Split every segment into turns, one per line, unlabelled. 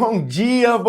Bom dia,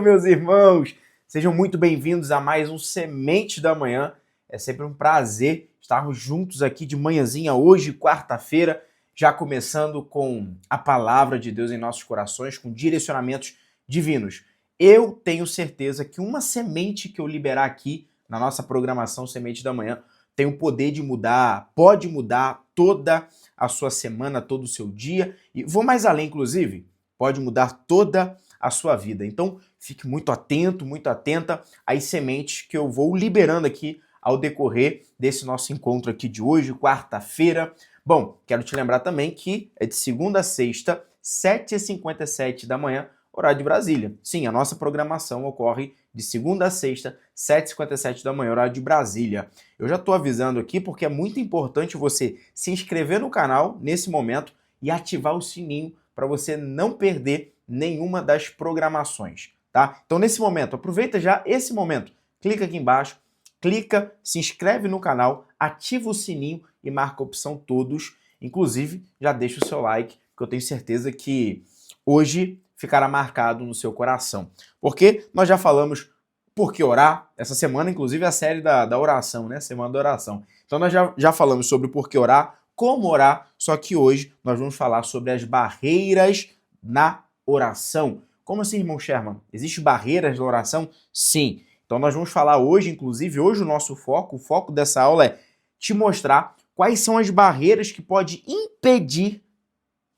meus irmãos! Sejam muito bem-vindos a mais um Semente da Manhã. É sempre um prazer estarmos juntos aqui de manhãzinha hoje, quarta-feira, já começando com a palavra de Deus em nossos corações, com direcionamentos divinos. Eu tenho certeza que uma semente que eu liberar aqui na nossa programação Semente da Manhã tem o poder de mudar, pode mudar toda a sua semana, todo o seu dia. E vou mais além, inclusive, pode mudar toda a sua vida. Então, fique muito atento, muito atenta às sementes que eu vou liberando aqui ao decorrer desse nosso encontro aqui de hoje, quarta-feira. Bom, quero te lembrar também que é de segunda a sexta, 7h57 da manhã, horário de Brasília. Sim, a nossa programação ocorre de segunda a sexta, 7h57 da manhã, horário de Brasília. Eu já estou avisando aqui porque é muito importante você se inscrever no canal nesse momento e ativar o sininho para você não perder nenhuma das programações, tá? Então, nesse momento, aproveita já esse momento, clica aqui embaixo, clica, se inscreve no canal, ativa o sininho e marca a opção todos. Inclusive, já deixa o seu like, que eu tenho certeza que hoje ficará marcado no seu coração. Porque nós já falamos por que orar, essa semana, inclusive, é a série da oração, né? Semana da oração. Então, nós já falamos sobre por que orar, como orar, só que hoje nós vamos falar sobre as barreiras na oração. Como assim, irmão Sherman? Existem barreiras na oração? Sim. Então nós vamos falar hoje, inclusive, hoje o foco dessa aula é te mostrar quais são as barreiras que podem impedir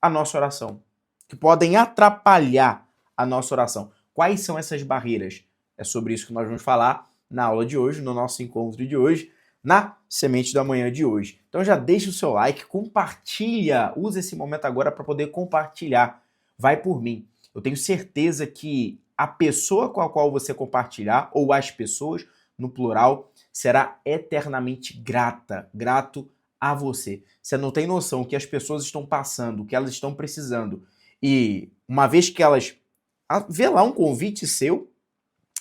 a nossa oração, que podem atrapalhar a nossa oração. Quais são essas barreiras? É sobre isso que nós vamos falar na aula de hoje, no nosso encontro de hoje, na Semente da Manhã de hoje. Então já deixa o seu like, compartilha, usa esse momento agora para poder compartilhar. Vai por mim. Eu tenho certeza que a pessoa com a qual você compartilhar, ou as pessoas, no plural, será eternamente grato a você. Você não tem noção o que as pessoas estão passando, o que elas estão precisando. E uma vez que elas vê lá um convite seu,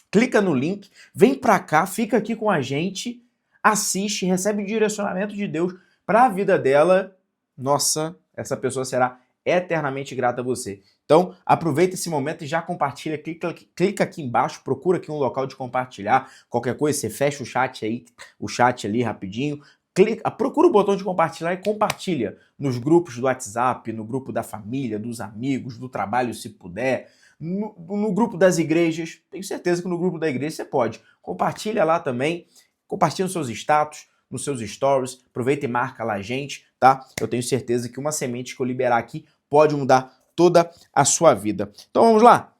clica no link, vem para cá, fica aqui com a gente, assiste, recebe o direcionamento de Deus para a vida dela. Nossa, essa pessoa será eternamente grata a você. Então, aproveita esse momento e já compartilha, clica aqui embaixo, procura aqui um local de compartilhar, qualquer coisa, você fecha o chat ali rapidinho, procura o botão de compartilhar e compartilha nos grupos do WhatsApp, no grupo da família, dos amigos, do trabalho, se puder, no grupo das igrejas. Tenho certeza que no grupo da igreja você pode. Compartilha lá também, compartilha nos seus status, nos seus stories, aproveita e marca lá a gente, tá? Eu tenho certeza que uma semente que eu liberar aqui pode mudar toda a sua vida. Então vamos lá?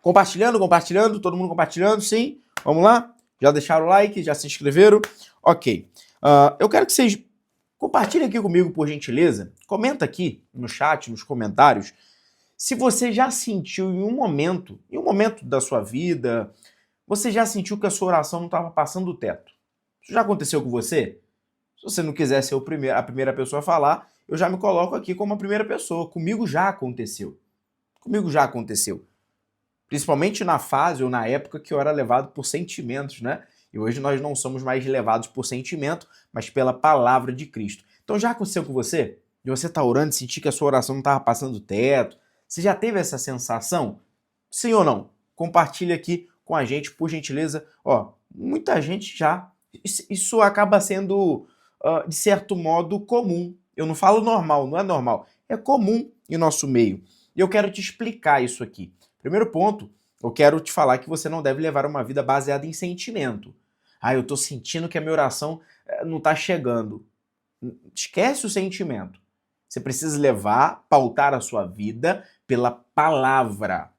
Compartilhando, todo mundo compartilhando, sim? Vamos lá? Já deixaram o like, já se inscreveram? Ok. Eu quero que vocês compartilhem aqui comigo, por gentileza. Comenta aqui no chat, nos comentários, se você já sentiu em um momento da sua vida, você já sentiu que a sua oração não estava passando do teto. Isso já aconteceu com você? Se você não quiser ser a primeira pessoa a falar, eu já me coloco aqui como a primeira pessoa. Comigo já aconteceu. Principalmente na fase ou na época que eu era levado por sentimentos, né? E hoje nós não somos mais levados por sentimento, mas pela palavra de Cristo. Então já aconteceu com você? De você estar orando e sentir que a sua oração não estava passando do teto? Você já teve essa sensação? Sim ou não? Compartilha aqui com a gente, por gentileza. Ó, muita gente já. Isso acaba sendo, de certo modo, comum. Eu não falo normal, não é normal. É comum em nosso meio. E eu quero te explicar isso aqui. Primeiro ponto, eu quero te falar que você não deve levar uma vida baseada em sentimento. Eu tô sentindo que a minha oração não tá chegando. Esquece o sentimento. Você precisa pautar a sua vida pela palavra,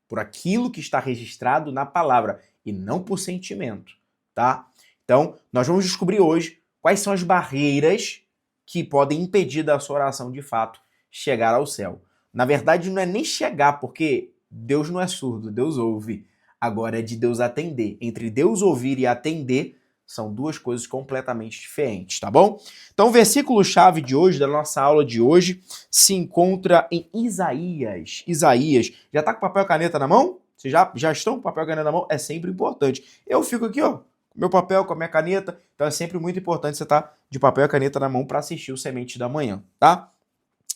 por aquilo que está registrado na palavra, e não por sentimento, tá? Então, nós vamos descobrir hoje quais são as barreiras que podem impedir da sua oração, de fato, chegar ao céu. Na verdade, não é nem chegar, porque Deus não é surdo, Deus ouve. Agora é de Deus atender. Entre Deus ouvir e atender, são duas coisas completamente diferentes, tá bom? Então, o versículo-chave de hoje, da nossa aula de hoje, se encontra em Isaías. Isaías. Já tá com papel e caneta na mão? Vocês já estão com papel e caneta na mão? É sempre importante. Eu fico aqui, ó, com meu papel, com a minha caneta. Então, é sempre muito importante você estar de papel e caneta na mão para assistir o Semente da Manhã, tá?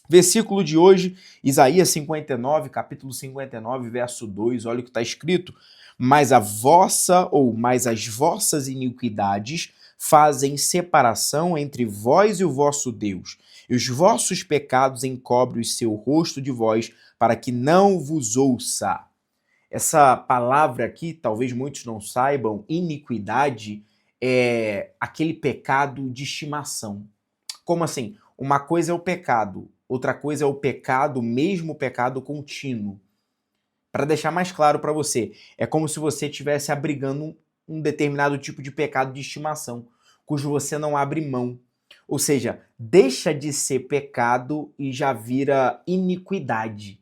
Versículo de hoje, Isaías 59, capítulo 59, verso 2, olha o que está escrito. Mas as vossas iniquidades fazem separação entre vós e o vosso Deus, e os vossos pecados encobrem o seu rosto de vós, para que não vos ouça. Essa palavra aqui, talvez muitos não saibam, iniquidade é aquele pecado de estimação. Como assim? Uma coisa é o pecado, outra coisa é o pecado, mesmo pecado contínuo. Para deixar mais claro para você, é como se você estivesse abrigando um determinado tipo de pecado de estimação, cujo você não abre mão. Ou seja, deixa de ser pecado e já vira iniquidade.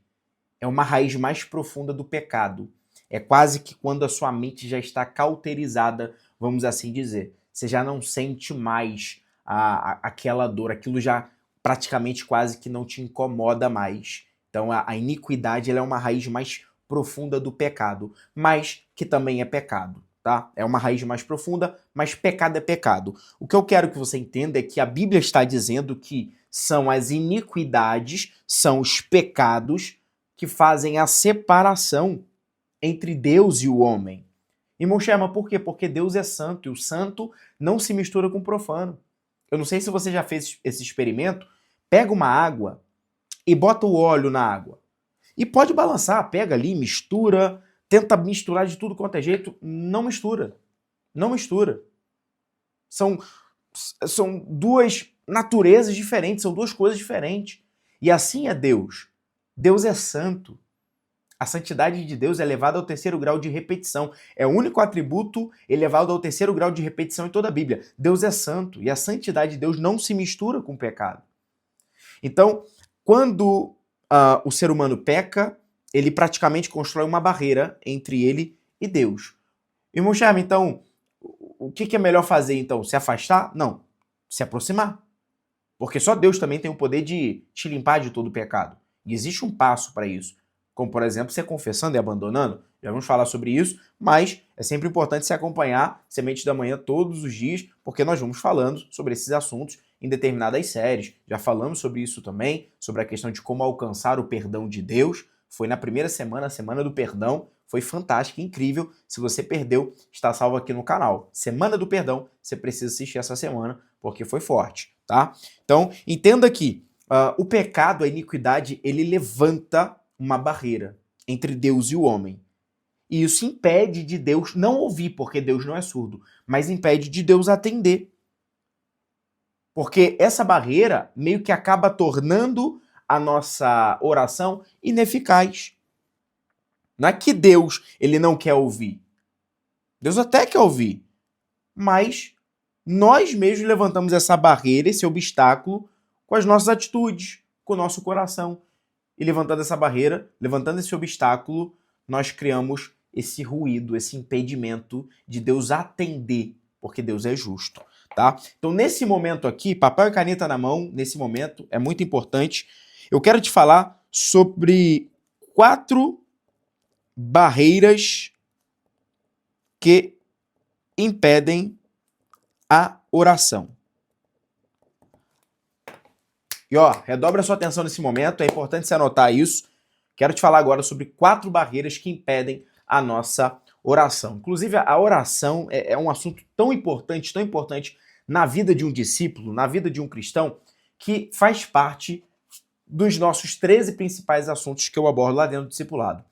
É uma raiz mais profunda do pecado. É quase que quando a sua mente já está cauterizada, vamos assim dizer. Você já não sente mais aquela dor, aquilo já praticamente quase que não te incomoda mais. Então a iniquidade ela é uma raiz mais profunda do pecado, mas que também é pecado, tá? É uma raiz mais profunda, mas pecado é pecado. O que eu quero que você entenda é que a Bíblia está dizendo que são as iniquidades, são os pecados que fazem a separação entre Deus e o homem. Irmão Sherman, por quê? Porque Deus é santo e o santo não se mistura com o profano. Eu não sei se você já fez esse experimento. Pega uma água e bota o óleo na água. E pode balançar, pega ali, mistura, tenta misturar de tudo quanto é jeito. Não mistura. Não mistura. São duas naturezas diferentes, são duas coisas diferentes. E assim é Deus. Deus é santo. A santidade de Deus é elevada ao terceiro grau de repetição. É o único atributo elevado ao terceiro grau de repetição em toda a Bíblia. Deus é santo e a santidade de Deus não se mistura com o pecado. Então, quando o ser humano peca, ele praticamente constrói uma barreira entre ele e Deus. Irmão Sherman, então, o que é melhor fazer então? Se afastar? Não. Se aproximar. Porque só Deus também tem o poder de te limpar de todo o pecado. E existe um passo para isso. Como, por exemplo, você confessando e abandonando. Já vamos falar sobre isso, mas é sempre importante se acompanhar Semente da Manhã todos os dias, porque nós vamos falando sobre esses assuntos em determinadas séries. Já falamos sobre isso também, sobre a questão de como alcançar o perdão de Deus. Foi na primeira semana, a Semana do Perdão. Foi fantástico, incrível. Se você perdeu, está salvo aqui no canal. Semana do Perdão, você precisa assistir essa semana, porque foi forte, tá? Então, entenda que o pecado, a iniquidade, ele levanta uma barreira entre Deus e o homem. E isso impede de Deus não ouvir, porque Deus não é surdo, mas impede de Deus atender. Porque essa barreira meio que acaba tornando a nossa oração ineficaz. Não é que Deus ele não quer ouvir. Deus até quer ouvir. Mas nós mesmos levantamos essa barreira, esse obstáculo, com as nossas atitudes, com o nosso coração. E levantando essa barreira, levantando esse obstáculo, nós criamos esse ruído, esse impedimento de Deus atender, porque Deus é justo, tá? Então, nesse momento aqui, papel e caneta na mão, nesse momento, é muito importante. Eu quero te falar sobre 4 barreiras que impedem a oração. E ó, redobra a sua atenção nesse momento, é importante você anotar isso. Quero te falar agora sobre 4 barreiras que impedem a nossa oração. Inclusive, a oração é um assunto tão importante na vida de um discípulo, na vida de um cristão, que faz parte dos nossos 13 principais assuntos que eu abordo lá dentro do discipulado.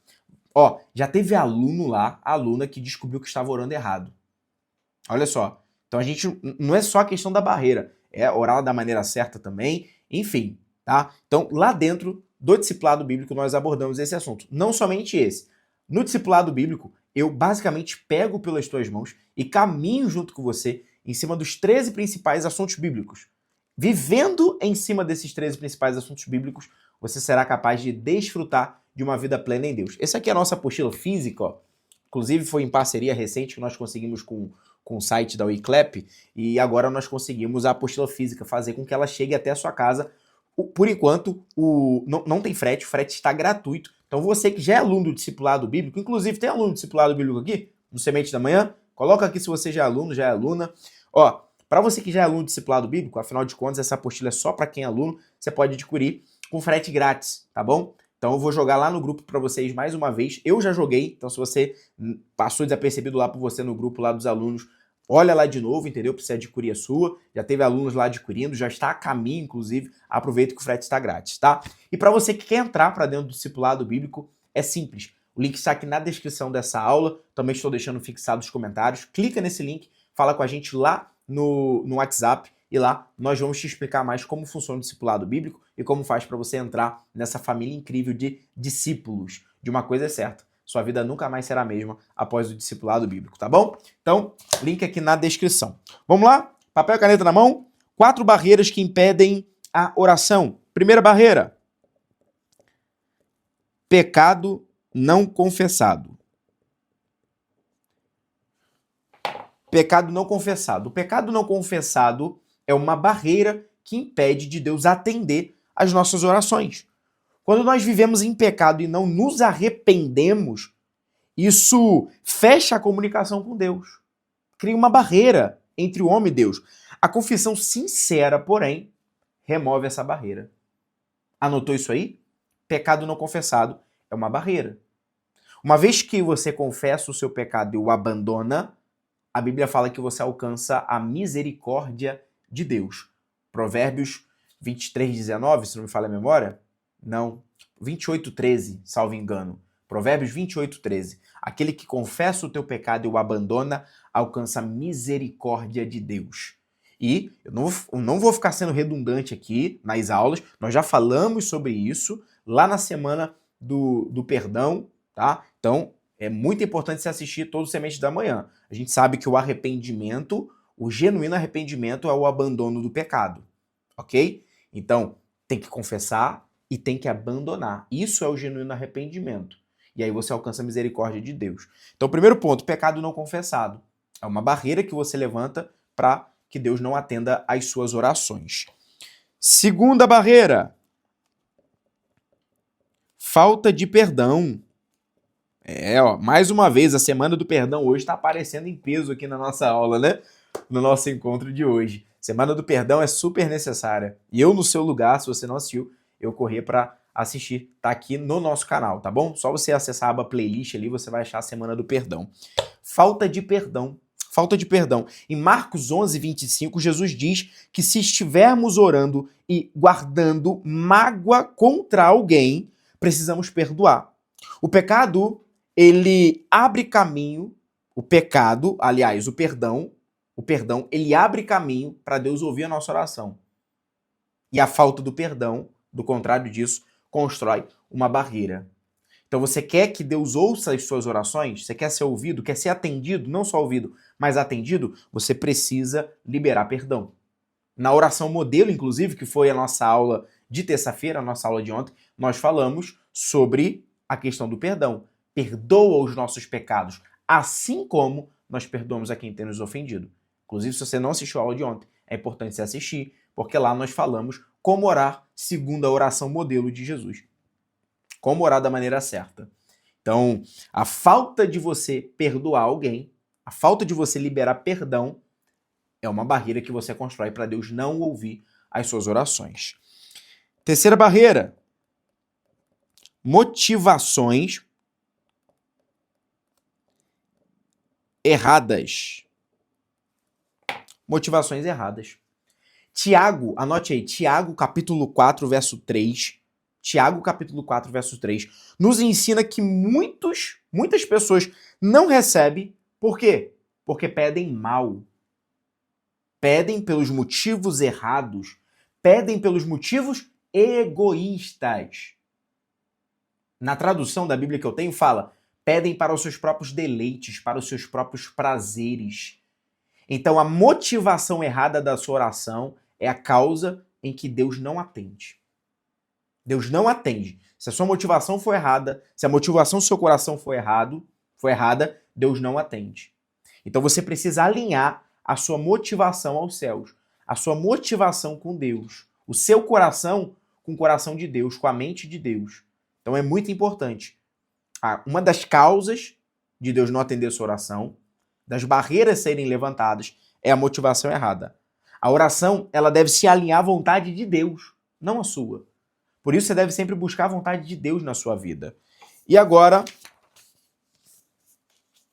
Ó, já teve aluno lá, aluna que descobriu que estava orando errado. Olha só. Então a gente não é só a questão da barreira, é orar da maneira certa também, enfim, tá? Então lá dentro do discipulado bíblico nós abordamos esse assunto, não somente esse. No discipulado bíblico, eu basicamente pego pelas tuas mãos e caminho junto com você em cima dos 13 principais assuntos bíblicos. Vivendo em cima desses 13 principais assuntos bíblicos, você será capaz de desfrutar de uma vida plena em Deus. Essa aqui é a nossa apostila física, ó. Inclusive foi em parceria recente que nós conseguimos com o site da Wiclap, e agora nós conseguimos a apostila física, fazer com que ela chegue até a sua casa. Por enquanto, não tem frete, o frete está gratuito. Então você que já é aluno do discipulado bíblico, inclusive tem aluno do discipulado bíblico aqui, no Semente da Manhã, coloca aqui se você já é aluno, já é aluna. Ó, para você que já é aluno do discipulado bíblico, afinal de contas, essa apostila é só para quem é aluno, você pode adquirir com frete grátis, tá bom? Então eu vou jogar lá no grupo para vocês mais uma vez. Eu já joguei, então se você passou desapercebido lá por você no grupo lá dos alunos, olha lá de novo, entendeu? Precisa adquirir a sua. Já teve alunos lá adquirindo, já está a caminho, inclusive. Aproveita que o frete está grátis, tá? E para você que quer entrar para dentro do discipulado bíblico, é simples. O link está aqui na descrição dessa aula. Também estou deixando fixado os comentários. Clica nesse link, fala com a gente lá no WhatsApp. E lá nós vamos te explicar mais como funciona o discipulado bíblico e como faz para você entrar nessa família incrível de discípulos. De uma coisa é certa, sua vida nunca mais será a mesma após o discipulado bíblico, tá bom? Então, link aqui na descrição. Vamos lá? Papel e caneta na mão. 4 barreiras que impedem a oração. Primeira barreira: pecado não confessado. Pecado não confessado. O pecado não confessado é uma barreira que impede de Deus atender às nossas orações. Quando nós vivemos em pecado e não nos arrependemos, isso fecha a comunicação com Deus. Cria uma barreira entre o homem e Deus. A confissão sincera, porém, remove essa barreira. Anotou isso aí? Pecado não confessado é uma barreira. Uma vez que você confessa o seu pecado e o abandona, a Bíblia fala que você alcança a misericórdia de Deus. Provérbios 23:19, se não me falha a memória? Não. 28:13, salvo engano. Provérbios 28:13. Aquele que confessa o teu pecado e o abandona, alcança a misericórdia de Deus. E eu não vou ficar sendo redundante aqui nas aulas, nós já falamos sobre isso lá na semana do perdão, tá? Então, é muito importante você assistir todo o Semente da Manhã. A gente sabe que o arrependimento, o genuíno arrependimento é o abandono do pecado, ok? Então, tem que confessar e tem que abandonar. Isso é o genuíno arrependimento. E aí você alcança a misericórdia de Deus. Então, primeiro ponto, pecado não confessado. É uma barreira que você levanta para que Deus não atenda às suas orações. Segunda barreira, falta de perdão. Mais uma vez, a Semana do Perdão hoje está aparecendo em peso aqui na nossa aula, né? No nosso encontro de hoje. Semana do Perdão é super necessária. E eu, no seu lugar, se você não assistiu, eu corri para assistir. Tá aqui no nosso canal, tá bom? Só você acessar a aba playlist ali, você vai achar a Semana do Perdão. Falta de perdão. Falta de perdão. Em Marcos 11:25, Jesus diz que se estivermos orando e guardando mágoa contra alguém, precisamos perdoar. O pecado, ele abre caminho, o perdão, ele abre caminho para Deus ouvir a nossa oração. E a falta do perdão, do contrário disso, constrói uma barreira. Então você quer que Deus ouça as suas orações? Você quer ser ouvido? Quer ser atendido? Não só ouvido, mas atendido? Você precisa liberar perdão. Na oração modelo, inclusive, que foi a nossa aula de terça-feira, a nossa aula de ontem, nós falamos sobre a questão do perdão. Perdoa os nossos pecados, assim como nós perdoamos a quem tem nos ofendido. Inclusive, se você não assistiu a aula de ontem, é importante você assistir, porque lá nós falamos como orar segundo a oração modelo de Jesus. Como orar da maneira certa. Então, a falta de você perdoar alguém, a falta de você liberar perdão, é uma barreira que você constrói para Deus não ouvir as suas orações. Terceira barreira, motivações erradas. Motivações erradas. Tiago, anote aí, Tiago capítulo 4, verso 3. Tiago capítulo 4, verso 3. Nos ensina que muitas pessoas não recebem. Por quê? Porque pedem mal. Pedem pelos motivos errados. Pedem pelos motivos egoístas. Na tradução da Bíblia que eu tenho, fala: pedem para os seus próprios deleites, para os seus próprios prazeres. Então, a motivação errada da sua oração é a causa em que Deus não atende. Deus não atende. Se a sua motivação for errada, se a motivação do seu coração for errada, Deus não atende. Então, você precisa alinhar a sua motivação aos céus, a sua motivação com Deus, o seu coração com o coração de Deus, com a mente de Deus. Então, é muito importante. Uma das causas de Deus não atender a sua oração, das barreiras serem levantadas, é a motivação errada. A oração, ela deve se alinhar à vontade de Deus, não à sua. Por isso você deve sempre buscar a vontade de Deus na sua vida. E agora,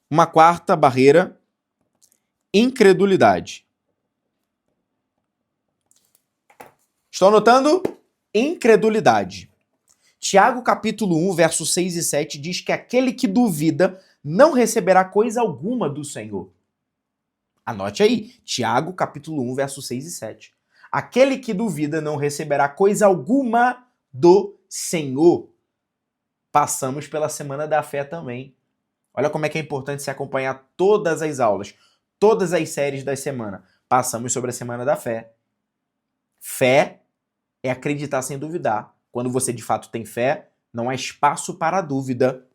uma quarta barreira, incredulidade. Estão anotando? Incredulidade. Tiago capítulo 1, versos 6 e 7 diz que aquele que duvida não receberá coisa alguma do Senhor. Anote aí, Tiago capítulo 1, versos 6 e 7. Aquele que duvida não receberá coisa alguma do Senhor. Passamos pela Semana da Fé também. Olha como é que é importante se acompanhar todas as aulas, todas as séries da semana. Passamos sobre a Semana da Fé. Fé é acreditar sem duvidar. Quando você de fato tem fé, não há espaço para dúvida.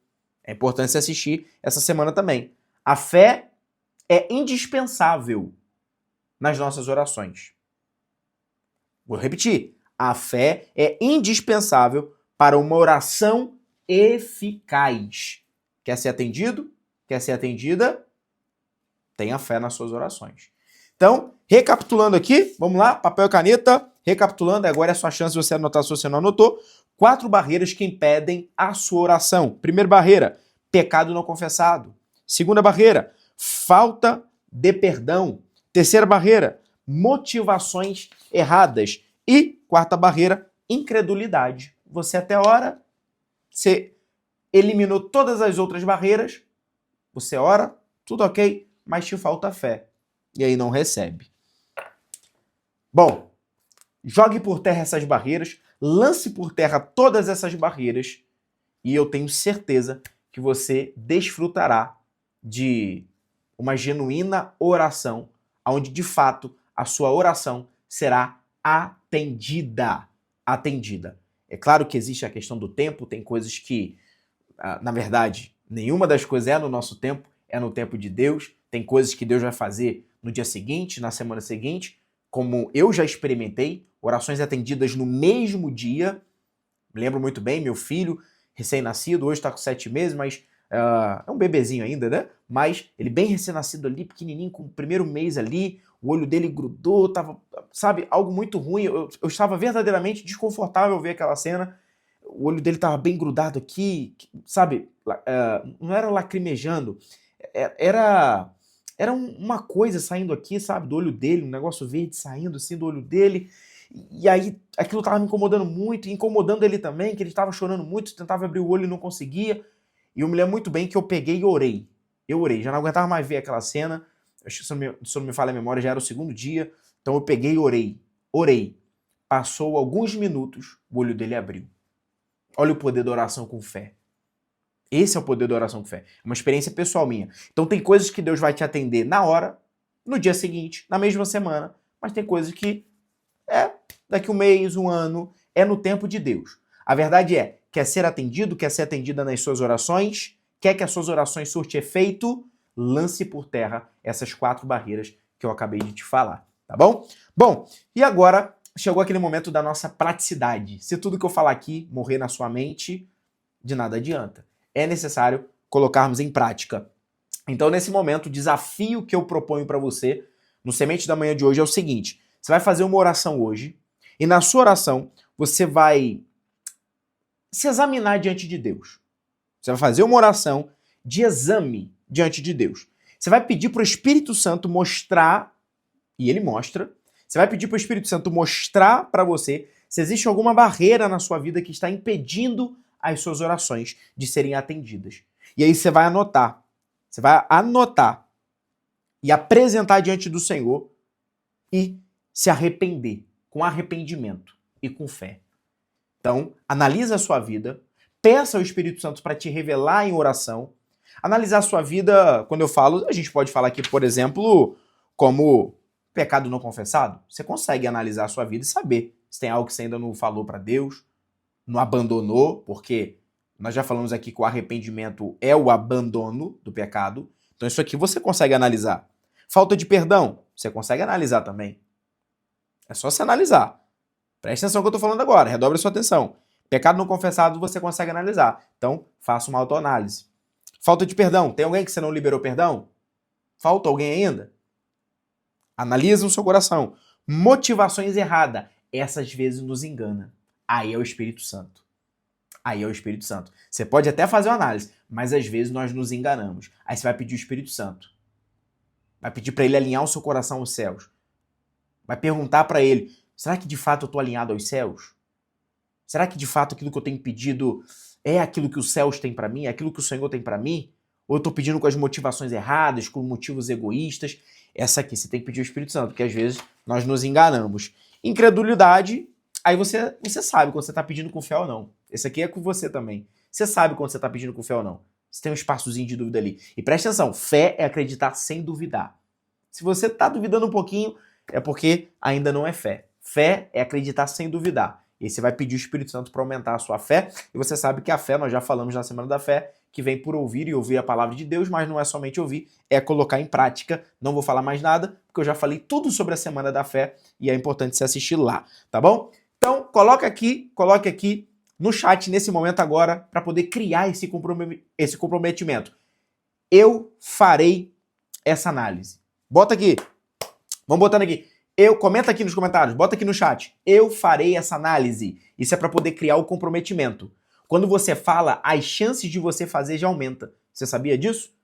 É importante você assistir essa semana também. A fé é indispensável nas nossas orações. Vou repetir. A fé é indispensável para uma oração eficaz. Quer ser atendido? Quer ser atendida? Tenha fé nas suas orações. Então, recapitulando aqui, vamos lá, papel e caneta. Recapitulando, agora é a sua chance de você anotar se você não anotou. 4 barreiras que impedem a sua oração. Primeira barreira, pecado não confessado. Segunda barreira, falta de perdão. Terceira barreira, motivações erradas. E quarta barreira, incredulidade. Você até ora, você eliminou todas as outras barreiras, você ora, tudo ok, mas te falta fé. E aí não recebe. Bom, jogue por terra essas barreiras, lance por terra todas essas barreiras e eu tenho certeza que você desfrutará de uma genuína oração, onde de fato a sua oração será atendida. Atendida. É claro que existe a questão do tempo, tem coisas que, na verdade, nenhuma das coisas é no nosso tempo, é no tempo de Deus. Tem coisas que Deus vai fazer no dia seguinte, na semana seguinte, como eu já experimentei, orações atendidas no mesmo dia. Me lembro muito bem, meu filho, recém-nascido, hoje está com 7 meses, mas é um bebezinho ainda, né? Mas ele bem recém-nascido ali, pequenininho, com o primeiro mês ali, o olho dele grudou, tava, sabe, algo muito ruim. Eu estava verdadeiramente desconfortável ao ver aquela cena. O olho dele estava bem grudado aqui, sabe? Não era lacrimejando, era uma coisa saindo aqui, sabe, do olho dele, um negócio verde saindo assim do olho dele. E aí aquilo tava me incomodando muito, e incomodando ele também, que ele estava chorando muito, tentava abrir o olho e não conseguia. E eu me lembro muito bem que eu peguei e orei. Eu orei, já não aguentava mais ver aquela cena. Acho que, se não me falha a memória, já era o segundo dia. Então eu peguei e orei. Orei. Passou alguns minutos, o olho dele abriu. Olha o poder da oração com fé. Esse é o poder da oração com fé. É uma experiência pessoal minha. Então tem coisas que Deus vai te atender na hora, no dia seguinte, na mesma semana, mas tem coisas que daqui um mês, um ano, é no tempo de Deus. A verdade é, quer ser atendido, quer ser atendida nas suas orações, quer que as suas orações surte efeito, lance por terra essas 4 barreiras que eu acabei de te falar, tá bom? Bom, e agora chegou aquele momento da nossa praticidade. Se tudo que eu falar aqui morrer na sua mente, de nada adianta. É necessário colocarmos em prática. Então, nesse momento, o desafio que eu proponho para você no Semente da Manhã de hoje é o seguinte: você vai fazer uma oração hoje e na sua oração você vai se examinar diante de Deus. Você vai fazer uma oração de exame diante de Deus. Você vai pedir para o Espírito Santo mostrar, e ele mostra, você vai pedir para o Espírito Santo mostrar para você se existe alguma barreira na sua vida que está impedindo as suas orações de serem atendidas. E aí você vai anotar. Você vai anotar e apresentar diante do Senhor e se arrepender, com arrependimento e com fé. Então, analisa a sua vida, peça ao Espírito Santo para te revelar em oração. Analisar a sua vida, quando eu falo, a gente pode falar aqui, por exemplo, como pecado não confessado. Você consegue analisar a sua vida e saber se tem algo que você ainda não falou para Deus, não abandonou, porque nós já falamos aqui que o arrependimento é o abandono do pecado. Então isso aqui você consegue analisar. Falta de perdão, você consegue analisar também. É só se analisar. Preste atenção no que eu estou falando agora, redobre a sua atenção. Pecado não confessado você consegue analisar. Então, faça uma autoanálise. Falta de perdão, tem alguém que você não liberou perdão? Falta alguém ainda? Analisa no seu coração. Motivações erradas, essa às vezes nos engana. Aí é o Espírito Santo. Aí é o Espírito Santo. Você pode até fazer uma análise, mas às vezes nós nos enganamos. Aí você vai pedir o Espírito Santo. Vai pedir para ele alinhar o seu coração aos céus. Vai perguntar para ele, será que de fato eu estou alinhado aos céus? Será que de fato aquilo que eu tenho pedido é aquilo que os céus têm para mim? É aquilo que o Senhor tem para mim? Ou eu estou pedindo com as motivações erradas, com motivos egoístas? Essa aqui, você tem que pedir o Espírito Santo, porque às vezes nós nos enganamos. Incredulidade, aí você sabe quando você está pedindo com fé ou não. Esse aqui é com você também. Você sabe quando você está pedindo com fé ou não. Você tem um espaçozinho de dúvida ali. E presta atenção, fé é acreditar sem duvidar. Se você está duvidando um pouquinho, é porque ainda não é fé. Fé é acreditar sem duvidar. E aí você vai pedir o Espírito Santo para aumentar a sua fé. E você sabe que a fé, nós já falamos na Semana da Fé, que vem por ouvir e ouvir a palavra de Deus, mas não é somente ouvir, é colocar em prática. Não vou falar mais nada, porque eu já falei tudo sobre a Semana da Fé e é importante você assistir lá, tá bom? Então, coloque aqui no chat nesse momento agora para poder criar esse comprometimento. Eu farei essa análise. Bota aqui. Vamos botando aqui. Comenta aqui nos comentários, bota aqui no chat. Eu farei essa análise. Isso é para poder criar o comprometimento. Quando você fala, as chances de você fazer já aumenta. Você sabia disso?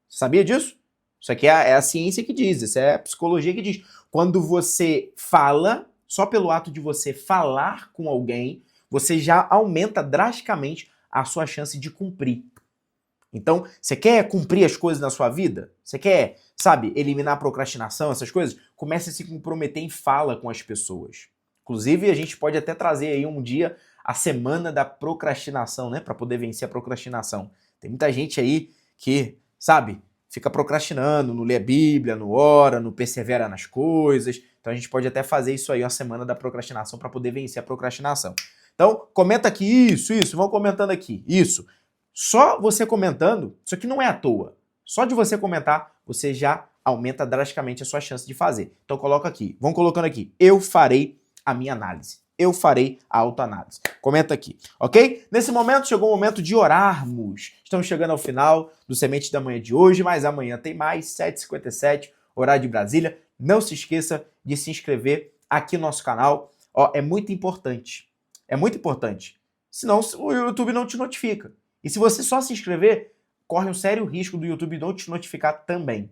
Sabia disso? Isso aqui é a ciência que diz, isso é a psicologia que diz. Quando você fala, só pelo ato de você falar com alguém, você já aumenta drasticamente a sua chance de cumprir. Então, você quer cumprir as coisas na sua vida? Você quer, sabe, eliminar a procrastinação, essas coisas? Comece a se comprometer em fala com as pessoas. Inclusive, a gente pode até trazer aí um dia a semana da procrastinação, né? Para poder vencer a procrastinação. Tem muita gente aí que, sabe, fica procrastinando, não lê a Bíblia, não ora, não persevera nas coisas. Então a gente pode até fazer isso aí, uma semana da procrastinação, para poder vencer a procrastinação. Então, comenta aqui, isso, vão comentando aqui, isso. Só você comentando, isso aqui não é à toa. Só de você comentar, você já aumenta drasticamente a sua chance de fazer. Então coloca aqui, vão colocando aqui, eu farei a minha análise. Eu farei a autoanálise. Comenta aqui, ok? Nesse momento chegou o momento de orarmos. Estamos chegando ao final do Semente da Manhã de hoje, mas amanhã tem mais, 7h57, horário de Brasília. Não se esqueça de se inscrever aqui no nosso canal. Ó, é muito importante. É muito importante. Senão o YouTube não te notifica. E se você só se inscrever, corre um sério risco do YouTube não te notificar também.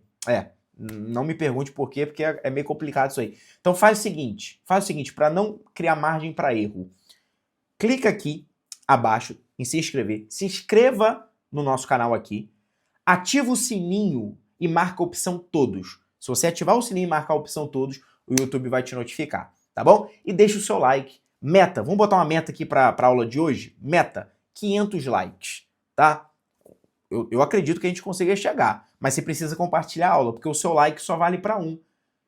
Não me pergunte por quê, porque é meio complicado isso aí. Então faz o seguinte, para não criar margem para erro. Clica aqui abaixo em se inscrever, se inscreva no nosso canal aqui, ativa o sininho e marca a opção todos. Se você ativar o sininho e marcar a opção todos, o YouTube vai te notificar, tá bom? E deixa o seu like. Meta, vamos botar uma meta aqui para a aula de hoje? Meta, 500 likes, tá? Eu acredito que a gente consiga chegar, mas você precisa compartilhar a aula, porque o seu like só vale para um.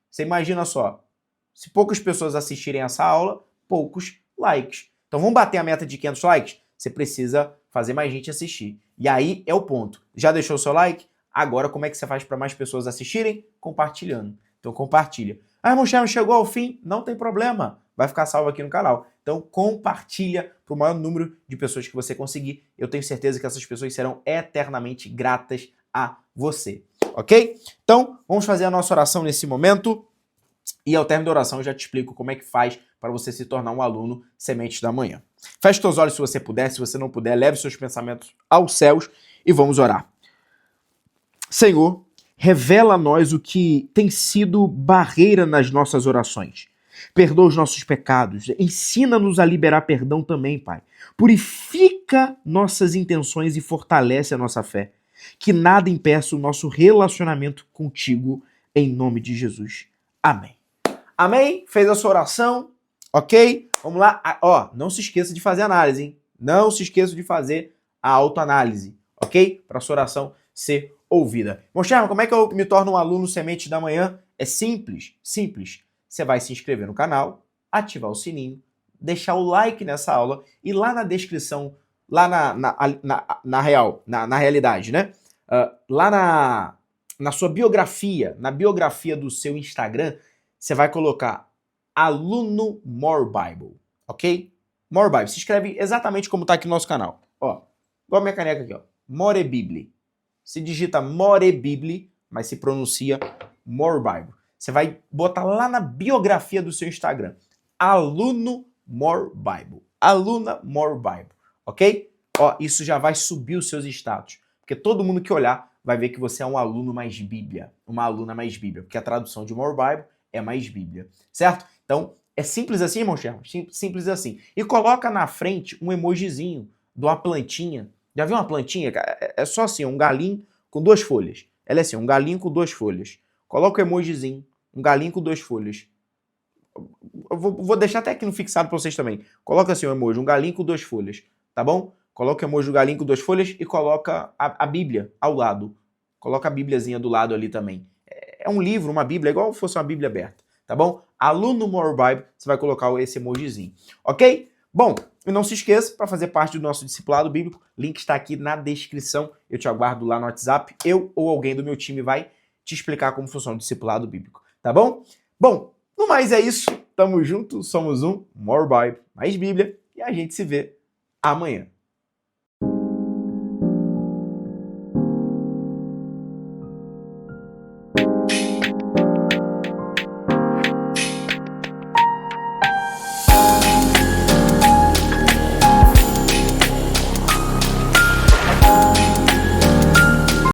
Você imagina só, se poucas pessoas assistirem essa aula, poucos likes. Então vamos bater a meta de 500 likes? Você precisa fazer mais gente assistir. E aí é o ponto. Já deixou o seu like? Agora como é que você faz para mais pessoas assistirem? Compartilhando. Então compartilha. Ah, irmão Charles, chegou ao fim? Não tem problema. Vai ficar salvo aqui no canal. Então compartilha para o maior número de pessoas que você conseguir. Eu tenho certeza que essas pessoas serão eternamente gratas a você. Ok? Então vamos fazer a nossa oração nesse momento. E ao término da oração eu já te explico como é que faz para você se tornar um aluno Sementes da Manhã. Feche seus olhos se você puder. Se você não puder, leve seus pensamentos aos céus e vamos orar. Senhor, revela a nós o que tem sido barreira nas nossas orações. Perdoa os nossos pecados. Ensina-nos a liberar perdão também, Pai. Purifica nossas intenções e fortalece a nossa fé. Que nada impeça o nosso relacionamento contigo, em nome de Jesus. Amém. Amém? Fez a sua oração? Ok? Vamos lá. Ó, não se esqueça de fazer análise, hein? Não se esqueça de fazer a autoanálise, ok? Para a sua oração ser ouvida. Bom, Sherman, como é que eu me torno um aluno Semente da Manhã? É simples, simples. Você vai se inscrever no canal, ativar o sininho, deixar o like nessa aula e lá na descrição, lá na realidade, né? Lá na sua biografia, na biografia do seu Instagram, você vai colocar Aluno More Bible, ok? More Bible. Se escreve exatamente como está aqui no nosso canal. Ó, igual a minha caneca aqui, ó. More Bible. Se digita More Bible, mas se pronuncia More Bible. Você vai botar lá na biografia do seu Instagram. Aluno More Bible. aluna More Bible, ok? Ó, isso já vai subir os seus status, porque todo mundo que olhar vai ver que você é um aluno mais Bíblia, uma aluna mais Bíblia, porque a tradução de More Bible é mais Bíblia, certo? Então, é simples assim, irmão Sherman? Simples assim. E coloca na frente um emojizinho de uma plantinha. Já viu uma plantinha? É só assim, um galinho com 2 folhas. Ela é assim, um galinho com 2 folhas. Coloca o emojizinho, um galinho com 2 folhas. Eu vou deixar até aqui no fixado para vocês também. Coloca assim o emoji, um galinho com 2 folhas, tá bom? Coloca o emoji do galinho com 2 folhas e coloca a Bíblia ao lado. Coloca a Bíbliazinha do lado ali também. É um livro, uma Bíblia, igual se fosse uma Bíblia aberta, tá bom? Aluno More Bible, você vai colocar esse emojizinho, ok? Bom, e não se esqueça, para fazer parte do nosso discipulado bíblico, link está aqui na descrição. Eu te aguardo lá no WhatsApp. Eu ou alguém do meu time vai te explicar como funciona o discipulado bíblico, tá bom? Bom, no mais é isso. Tamo junto, somos um More Bible, mais Bíblia, e a gente se vê amanhã.